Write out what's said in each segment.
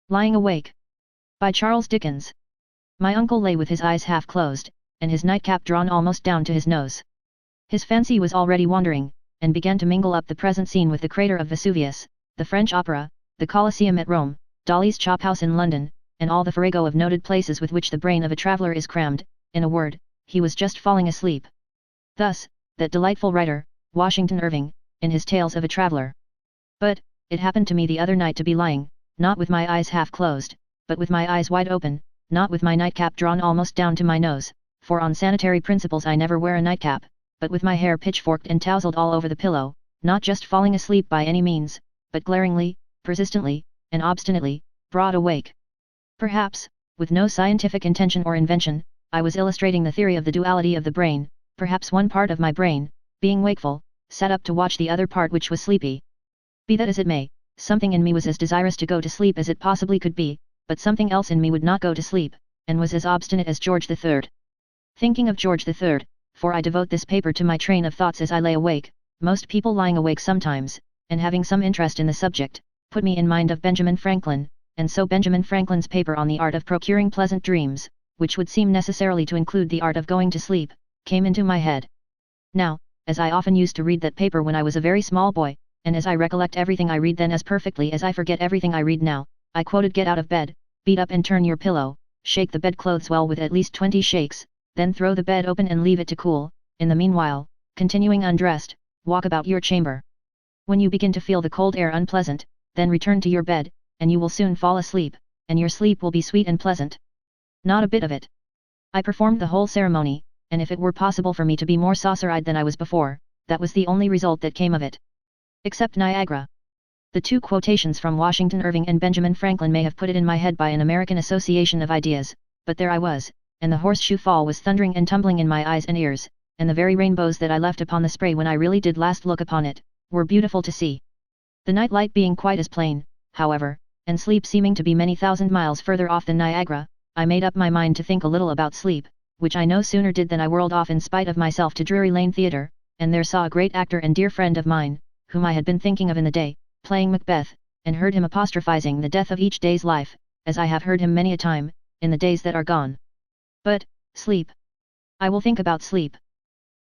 Lying Awake. By Charles Dickens. My uncle lay with his eyes half closed, and his nightcap drawn almost down to his nose. His fancy was already wandering, and began to mingle up the present scene with the crater of Vesuvius, the French Opera, the Colosseum at Rome, Dolly's Chop House in London, and all the farrago of noted places with which the brain of a traveller is crammed. In a word, he was just falling asleep. Thus, that delightful writer, Washington Irving, in his Tales of a Traveller. But, it happened to me the other night to be lying, not with my eyes half closed, but with my eyes wide open, not with my nightcap drawn almost down to my nose, for on sanitary principles I never wear a nightcap, but with my hair pitchforked and tousled all over the pillow, not just falling asleep by any means, but glaringly, persistently, and obstinately, broad awake. Perhaps, with no scientific intention or invention, I was illustrating the theory of the duality of the brain. Perhaps one part of my brain, being wakeful, sat up to watch the other part which was sleepy. Be that as it may, something in me was as desirous to go to sleep as it possibly could be, but something else in me would not go to sleep, and was as obstinate as George III. Thinking of George III, for I devote this paper to my train of thoughts as I lay awake, most people lying awake sometimes, and having some interest in the subject, put me in mind of Benjamin Franklin, and so Benjamin Franklin's paper on the art of procuring pleasant dreams, which would seem necessarily to include the art of going to sleep, came into my head. Now, as I often used to read that paper when I was a very small boy, and as I recollect everything I read then as perfectly as I forget everything I read now, I quoted "Get out of bed, beat up and turn your pillow, shake the bedclothes well with at least 20 shakes, then throw the bed open and leave it to cool, in the meanwhile, continuing undressed, walk about your chamber. When you begin to feel the cold air unpleasant, then return to your bed, and you will soon fall asleep, and your sleep will be sweet and pleasant." Not a bit of it. I performed the whole ceremony, and if it were possible for me to be more saucer-eyed than I was before, that was the only result that came of it. Except Niagara. The two quotations from Washington Irving and Benjamin Franklin may have put it in my head by an American association of ideas, but there I was, and the horseshoe fall was thundering and tumbling in my eyes and ears, and the very rainbows that I left upon the spray when I really did last look upon it, were beautiful to see. The night light being quite as plain, however, and sleep seeming to be many thousand miles further off than Niagara, I made up my mind to think a little about sleep, which I no sooner did than I whirled off in spite of myself to Drury Lane Theatre, and there saw a great actor and dear friend of mine, whom I had been thinking of in the day, playing Macbeth, and heard him apostrophizing the death of each day's life, as I have heard him many a time, in the days that are gone. But, sleep. I will think about sleep.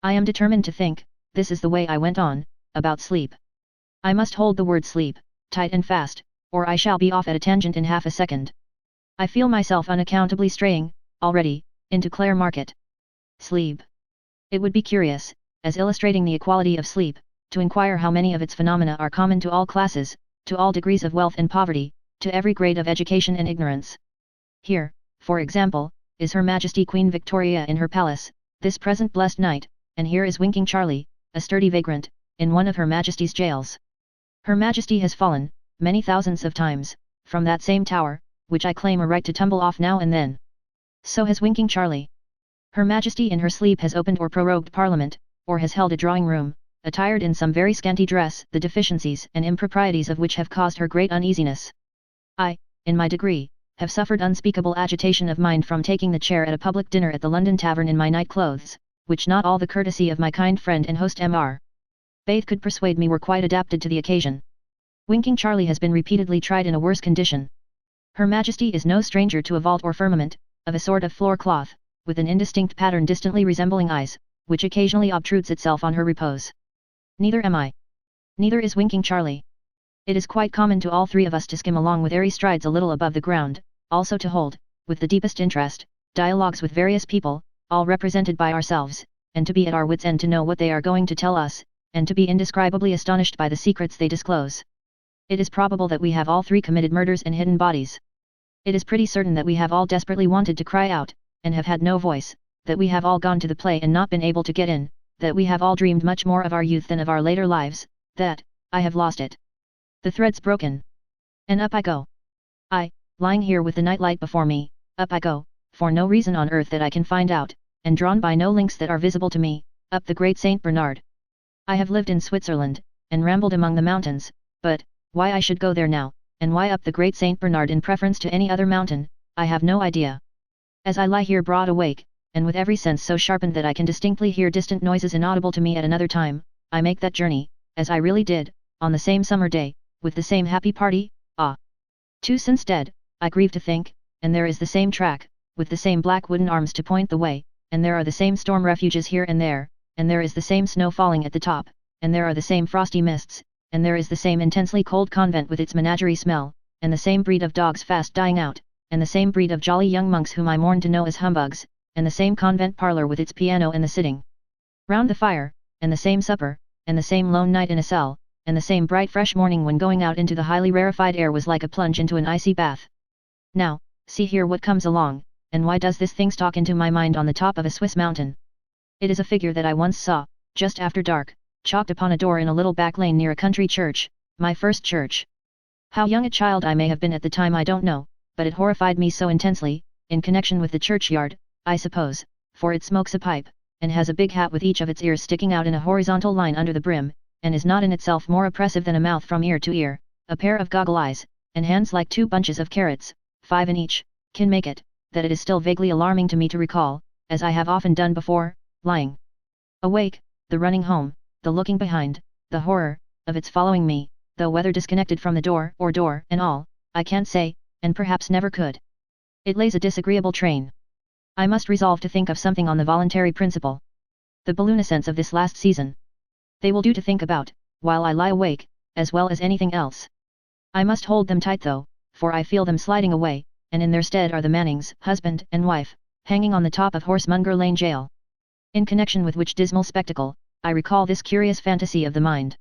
I am determined to think, this is the way I went on, about sleep. I must hold the word sleep, tight and fast, or I shall be off at a tangent in half a second. I feel myself unaccountably straying, already, into Clare Market. Sleep. It would be curious, as illustrating the equality of sleep, to inquire how many of its phenomena are common to all classes, to all degrees of wealth and poverty, to every grade of education and ignorance. Here, for example, is Her Majesty Queen Victoria in her palace, this present blessed night, and here is Winking Charlie, a sturdy vagrant, in one of Her Majesty's jails. Her Majesty has fallen, many thousands of times, from that same tower, which I claim a right to tumble off now and then. So has Winking Charlie. Her Majesty in her sleep has opened or prorogued Parliament, or has held a drawing room, attired in some very scanty dress, the deficiencies and improprieties of which have caused her great uneasiness. I, in my degree, have suffered unspeakable agitation of mind from taking the chair at a public dinner at the London Tavern in my night clothes, which not all the courtesy of my kind friend and host Mr. Bath could persuade me were quite adapted to the occasion. Winking Charlie has been repeatedly tried in a worse condition. Her Majesty is no stranger to a vault or firmament, of a sort of floor cloth, with an indistinct pattern distantly resembling eyes, which occasionally obtrudes itself on her repose. Neither am I. Neither is Winking Charlie. It is quite common to all three of us to skim along with airy strides a little above the ground, also to hold, with the deepest interest, dialogues with various people, all represented by ourselves, and to be at our wits' end to know what they are going to tell us, and to be indescribably astonished by the secrets they disclose. It is probable that we have all three committed murders and hidden bodies. It is pretty certain that we have all desperately wanted to cry out, and have had no voice, that we have all gone to the play and not been able to get in, that we have all dreamed much more of our youth than of our later lives, that, I have lost it. The thread's broken. And up I go. I, lying here with the nightlight before me, up I go, for no reason on earth that I can find out, and drawn by no links that are visible to me, up the great St. Bernard. I have lived in Switzerland, and rambled among the mountains, but, why I should go there now, and why up the great St. Bernard in preference to any other mountain, I have no idea. As I lie here broad awake, and with every sense so sharpened that I can distinctly hear distant noises inaudible to me at another time, I make that journey, as I really did, on the same summer day, with the same happy party, 2 since dead, I grieve to think, and there is the same track, with the same black wooden arms to point the way, and there are the same storm refuges here and there is the same snow falling at the top, and there are the same frosty mists, and there is the same intensely cold convent with its menagerie smell, and the same breed of dogs fast dying out, and the same breed of jolly young monks whom I mourn to know as humbugs, and the same convent parlour with its piano and the sitting round the fire, and the same supper, and the same lone night in a cell, and the same bright fresh morning when going out into the highly rarefied air was like a plunge into an icy bath. Now, see here what comes along, and why does this thing stalk into my mind on the top of a Swiss mountain? It is a figure that I once saw, just after dark, chalked upon a door in a little back lane near a country church, my first church. How young a child I may have been at the time I don't know, but it horrified me so intensely, in connection with the churchyard, I suppose, for it smokes a pipe, and has a big hat with each of its ears sticking out in a horizontal line under the brim, and is not in itself more oppressive than a mouth from ear to ear, a pair of goggle eyes, and hands like 2 bunches of carrots, 5 in each, can make it, that it is still vaguely alarming to me to recall, as I have often done before, lying awake, the running home, the looking behind, the horror, of its following me, though whether disconnected from the door and all, I can't say, and perhaps never could. It lays a disagreeable train. I must resolve to think of something on the voluntary principle. The balloon-ascents of this last season. They will do to think about, while I lie awake, as well as anything else. I must hold them tight though, for I feel them sliding away, and in their stead are the Mannings, husband and wife, hanging on the top of Horsemonger Lane Jail. In connection with which dismal spectacle, I recall this curious fantasy of the mind.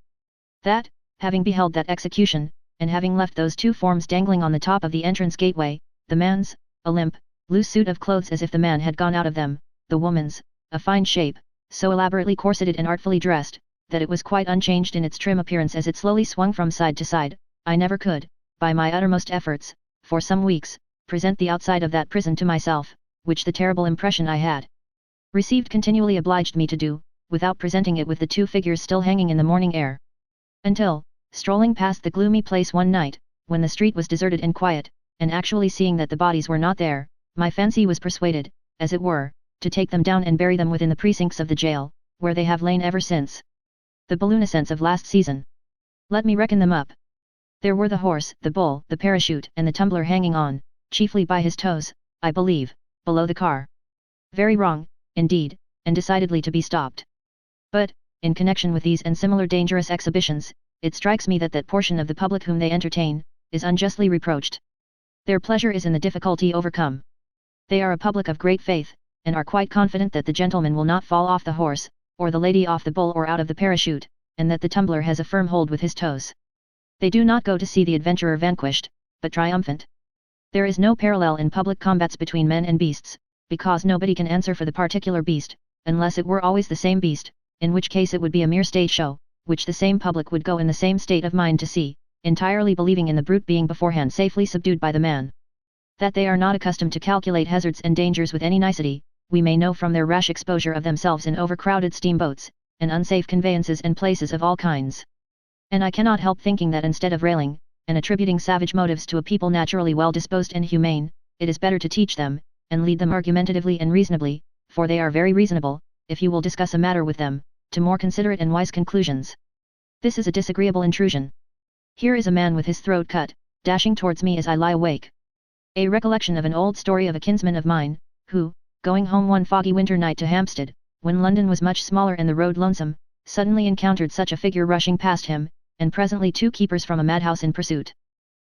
That, having beheld that execution, and having left those 2 forms dangling on the top of the entrance gateway, the man's, a limp, loose suit of clothes as if the man had gone out of them, the woman's, a fine shape, so elaborately corseted and artfully dressed, that it was quite unchanged in its trim appearance as it slowly swung from side to side, I never could, by my uttermost efforts, for some weeks, present the outside of that prison to myself, which the terrible impression I had received continually obliged me to do, without presenting it with the 2 figures still hanging in the morning air. Until, strolling past the gloomy place one night, when the street was deserted and quiet, and actually seeing that the bodies were not there, my fancy was persuaded, as it were, to take them down and bury them within the precincts of the jail, where they have lain ever since. The balloon-ascents of last season. Let me reckon them up. There were the horse, the bull, the parachute, and the tumbler hanging on, chiefly by his toes, I believe, below the car. Very wrong, indeed, and decidedly to be stopped. But, in connection with these and similar dangerous exhibitions, it strikes me that that portion of the public whom they entertain, is unjustly reproached. Their pleasure is in the difficulty overcome. They are a public of great faith, and are quite confident that the gentleman will not fall off the horse, or the lady off the bull or out of the parachute, and that the tumbler has a firm hold with his toes. They do not go to see the adventurer vanquished, but triumphant. There is no parallel in public combats between men and beasts, because nobody can answer for the particular beast, unless it were always the same beast, in which case it would be a mere stage show, which the same public would go in the same state of mind to see, entirely believing in the brute being beforehand safely subdued by the man. That they are not accustomed to calculate hazards and dangers with any nicety, we may know from their rash exposure of themselves in overcrowded steamboats, and unsafe conveyances and places of all kinds. And I cannot help thinking that instead of railing, and attributing savage motives to a people naturally well disposed and humane, it is better to teach them, and lead them argumentatively and reasonably, for they are very reasonable, if you will discuss a matter with them, to more considerate and wise conclusions. This is a disagreeable intrusion. Here is a man with his throat cut, dashing towards me as I lie awake. A recollection of an old story of a kinsman of mine, who, going home one foggy winter night to Hampstead, when London was much smaller and the road lonesome, suddenly encountered such a figure rushing past him, and presently 2 keepers from a madhouse in pursuit.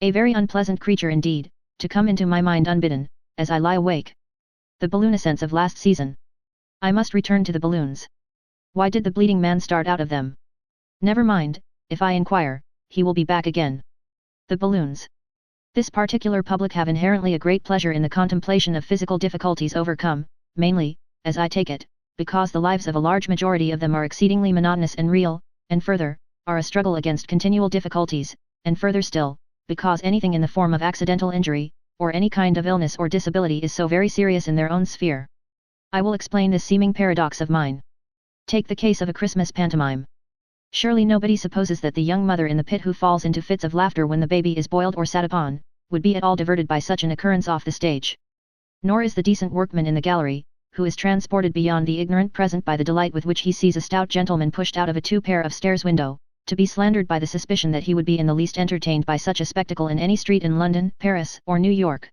A very unpleasant creature indeed, to come into my mind unbidden, as I lie awake. The balloon-ascents of last season. I must return to the balloons. Why did the bleeding man start out of them? Never mind, if I inquire, he will be back again. The balloons. This particular public have inherently a great pleasure in the contemplation of physical difficulties overcome, mainly, as I take it, because the lives of a large majority of them are exceedingly monotonous and real, and further, are a struggle against continual difficulties, and further still, because anything in the form of accidental injury, or any kind of illness or disability is so very serious in their own sphere. I will explain this seeming paradox of mine. Take the case of a Christmas pantomime. Surely nobody supposes that the young mother in the pit who falls into fits of laughter when the baby is boiled or sat upon, would be at all diverted by such an occurrence off the stage. Nor is the decent workman in the gallery, who is transported beyond the ignorant present by the delight with which he sees a stout gentleman pushed out of a 2 pair of stairs window, to be slandered by the suspicion that he would be in the least entertained by such a spectacle in any street in London, Paris, or New York.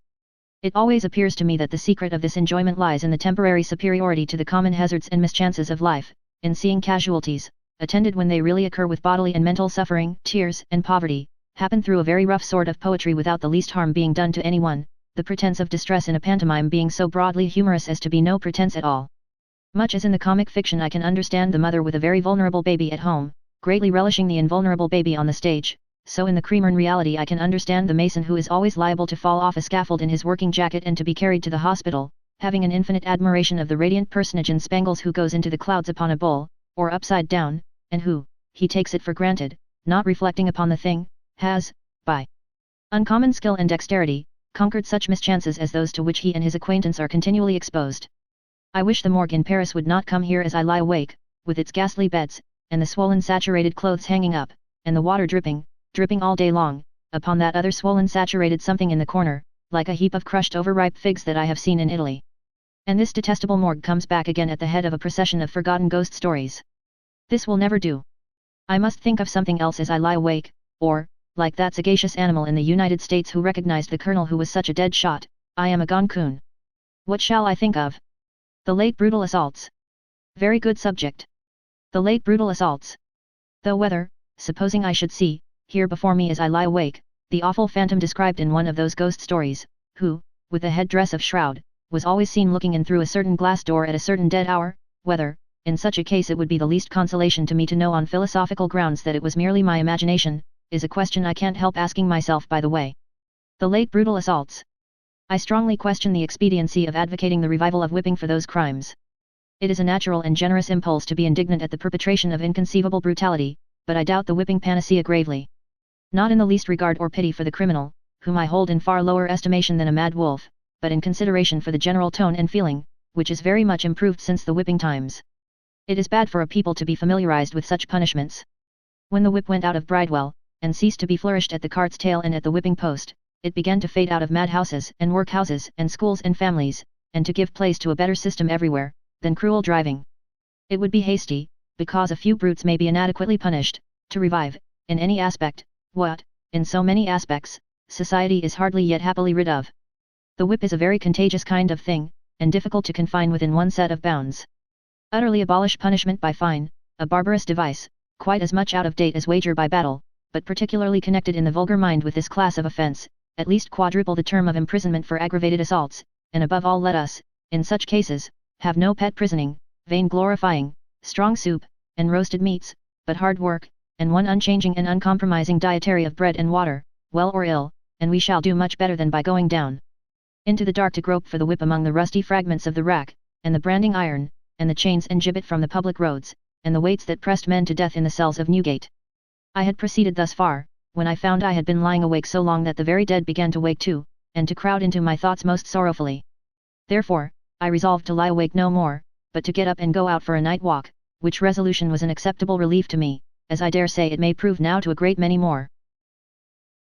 It always appears to me that the secret of this enjoyment lies in the temporary superiority to the common hazards and mischances of life, in seeing casualties, attended when they really occur with bodily and mental suffering, tears, and poverty, happen through a very rough sort of poetry without the least harm being done to anyone, the pretence of distress in a pantomime being so broadly humorous as to be no pretence at all. Much as in the comic fiction I can understand the mother with a very vulnerable baby at home, greatly relishing the invulnerable baby on the stage, so in the Creamern reality I can understand the mason who is always liable to fall off a scaffold in his working jacket and to be carried to the hospital, having an infinite admiration of the radiant personage in spangles who goes into the clouds upon a bull, or upside down, and who, he takes it for granted, not reflecting upon the thing, has, by uncommon skill and dexterity, conquered such mischances as those to which he and his acquaintance are continually exposed. I wish the morgue in Paris would not come here as I lie awake, with its ghastly beds, and the swollen saturated clothes hanging up, and the water dripping all day long, upon that other swollen saturated something in the corner, like a heap of crushed overripe figs that I have seen in Italy. And this detestable morgue comes back again at the head of a procession of forgotten ghost stories. This will never do. I must think of something else as I lie awake, or, like that sagacious animal in the United States who recognized the colonel who was such a dead shot, I am a gone coon. What shall I think of? The late brutal assaults. Very good subject. The late brutal assaults. Though whether, supposing I should see, here before me as I lie awake, the awful phantom described in one of those ghost stories, who, with a head-dress of shroud, was always seen looking in through a certain glass door at a certain dead hour, whether, in such a case it would be the least consolation to me to know on philosophical grounds that it was merely my imagination, is a question I can't help asking myself by the way. The late brutal assaults. I strongly question the expediency of advocating the revival of whipping for those crimes. It is a natural and generous impulse to be indignant at the perpetration of inconceivable brutality, but I doubt the whipping panacea gravely. Not in the least regard or pity for the criminal, whom I hold in far lower estimation than a mad wolf, but in consideration for the general tone and feeling, which is very much improved since the whipping times. It is bad for a people to be familiarized with such punishments. When the whip went out of Bridewell, and ceased to be flourished at the cart's tail and at the whipping post, it began to fade out of madhouses and workhouses and schools and families, and to give place to a better system everywhere, than cruel driving. It would be hasty, because a few brutes may be inadequately punished, to revive, in any aspect, what, in so many aspects, society is hardly yet happily rid of. The whip is a very contagious kind of thing, and difficult to confine within one set of bounds. Utterly abolish punishment by fine, a barbarous device, quite as much out of date as wager by battle, but particularly connected in the vulgar mind with this class of offence, at least quadruple the term of imprisonment for aggravated assaults, and above all let us, in such cases, have no pet prisoning, vain glorifying, strong soup, and roasted meats, but hard work, and one unchanging and uncompromising dietary of bread and water, well or ill, and we shall do much better than by going down into the dark to grope for the whip among the rusty fragments of the rack, and the branding iron, and the chains and gibbet from the public roads, and the weights that pressed men to death in the cells of Newgate. I had proceeded thus far, when I found I had been lying awake so long that the very dead began to wake too, and to crowd into my thoughts most sorrowfully. Therefore, I resolved to lie awake no more, but to get up and go out for a night walk, which resolution was an acceptable relief to me, as I dare say it may prove now to a great many more.